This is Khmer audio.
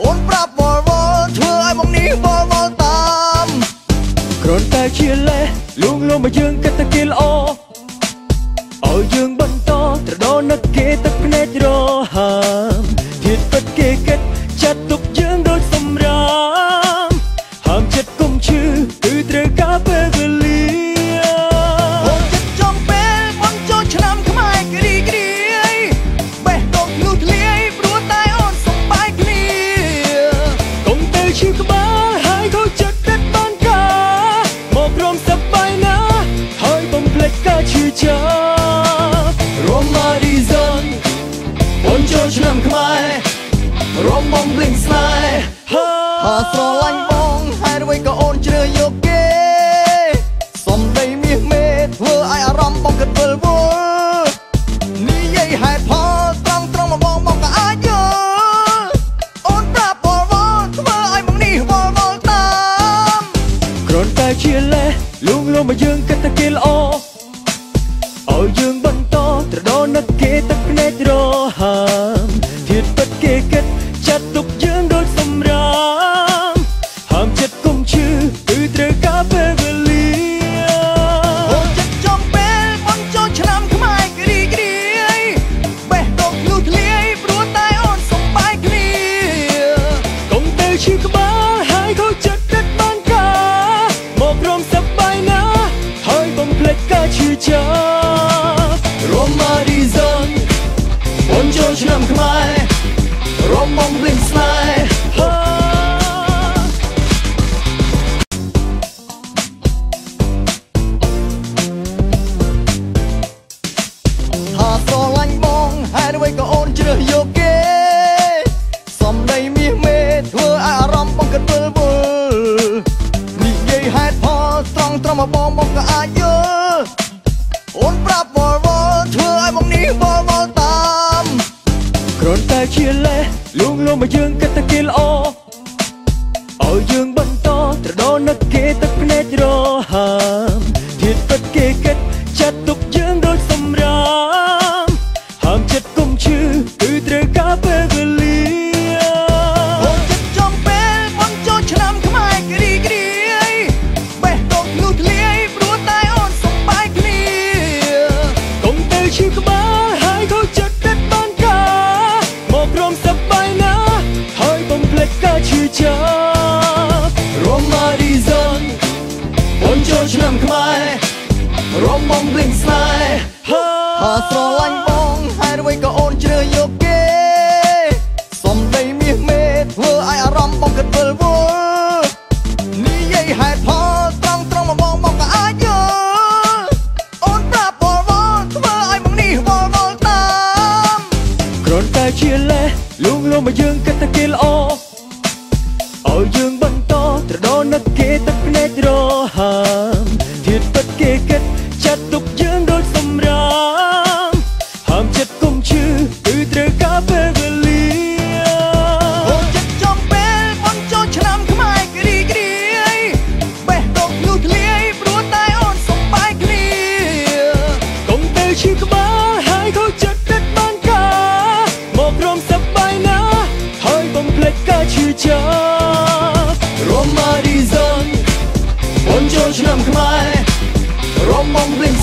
អូនប្រាប់វល់វល់ធ្វើឲ្យមកនេះវល់វល់តាមគ្រាន់តែជាលេសលួងលោមមកយើងគិតតែគេល្អឲ្យយើងបន្តត្រដោនឹកគេទឹកភ្នែករហាមធៀបពិតគេគិតចាត់ទុកយើងដូចសម្រាមហាមចិត្តកុំឈឺគឺត្រូវការពេលវេលាអូនចិត្តចង់ពេលមិនចូលឆ្នាំខ្មែរគ្រីគ្រីបេះដូងធ្លុះធ្លាយព្រោះតែអូនសំបាយគ្នាកុំទៅឈឺក្បាលហើយខូចចិត្តដិតបានការមកព្រមសប្បាយណាហើយបំភ្លេចការឈឺចាប់Romarizon អូនចូលឆ្នាំខ្មែររំបំភ្លេងស្នេហ៍ថាស្រឡាញ់បងហើយអ្វីក៏អូនជ្រើសយកគេសំដីមាសមេធ្វើឲ្យអារម្មណ៍បងគិតវិលវល់និយាយហេតុផលត្រង់មកបងក៏អាចយល់អូនប្រាប់វល់វល់ធ្វើឲ្យមកនេះវល់វល់តាមគ្រាន់តែជាលេសលួងលោមមកយើងគិតតែគេល្អឲ្យយើងបន្តត្រដោនឹកគេទឹកភ្នែករហាមធៀបពិតគេគិតចាត់ទុកយើងដូចសម្រាមហាមចិត្តកុំឈឺគឺត្រូវការពេលវេលាអូនចិត្តចង់ពេលមិនចូលឆ្នាំខ្មែរគ្រីគ្រីបេះដូងធ្លុះធ្លាយព្រោះតែអូនសំបាយគ្នាកុំទៅឈឺក្បាលហើយខូចចិត្តដិតបានការមកព្រមសប្បាយណាហើយបំភ្លេចការឈឺចាប់Romarizon អូនចូលឆ្នាំខ្មែររំបំភ្លេងស្នេហ៍ថាស្រឡាញ់បងហេតុអ្វីក៏អូនជ្រើសយកគេសំដីមាសមេធ្វើឲ្យអារម្មណ៍បងគិតវិលវល់និយាយហេតុផលត្រង់មកបងក៏អាចយល់អូនប្រាប់វល់វល់ធ្វើឲ្យមកនេះវល់វល់តាមគ្រាន់តែជាលេសលួងលោមមកយើងគិតតែគេល្អឲ្យយើងបន្តត្រដោនឹកគេទឹកភ្នែករហាមធៀបពិតគេគិតចាត់ទុកយើងដូចសម្រាមហាមចិត្តកុំឈឺគឺត្រូវការពេលវេលាអូនចិត្តចង់ពេលមិនចូលឆ្នាំខ្មែរគ្រីគ្រីបេះដូងធ្លុះធ្លាយព្រោះតែអូនសំបាយគ្នាកុំទៅឈឺក្បាលហើយខូចចិត្តដិតបានការមកព្រមសប្បាយណាហើយបំភ្លេចការឈឺចាប់Romarizon អូនចូលឆ្នាំខ្មែររំបំភ្លេងស្នេហ៍ថាស្រឡាញ់បងហើយអ្វីក៏អូនជ្រើសយកគេសំដីមាសមេធ្វើឲ្យអារម្មណ៍បងគិតវិលវល់និយាយហេតុផលត្រង់មកបងក៏អាចយល់អូនប្រាប់វល់វល់ធ្វើឲ្យមកនេះវល់វល់តាមគ្រាន់តែជាលេសលួងលោមមកយើងគិតតែគេល្អឲ្យយើងបន្តត្រដោនឹកគេទឹកភ្នែករហាមធៀបពិតគេគិតចាត់ទុកយើងដូចសម្រាមហាមចិត្តកុំឈឺគឺត្រូវការពេលវេលាអូនចិត្តចង់ពេលមិនចូលឆ្នាំខ្មែរគ្រីគ្រីបេះដូងធ្លុះធ្លាយព្រោះតែអូនសំបាយគ្នាកុំទៅឈឺក្បាលហើយខូចចិត្តដិតបានការមកព្រមសប្បាយណាហើយបំភ្លេចការឈឺចាប់Romarizon អូនចូលឆ្នាំខ្មែររំបំភ្លេង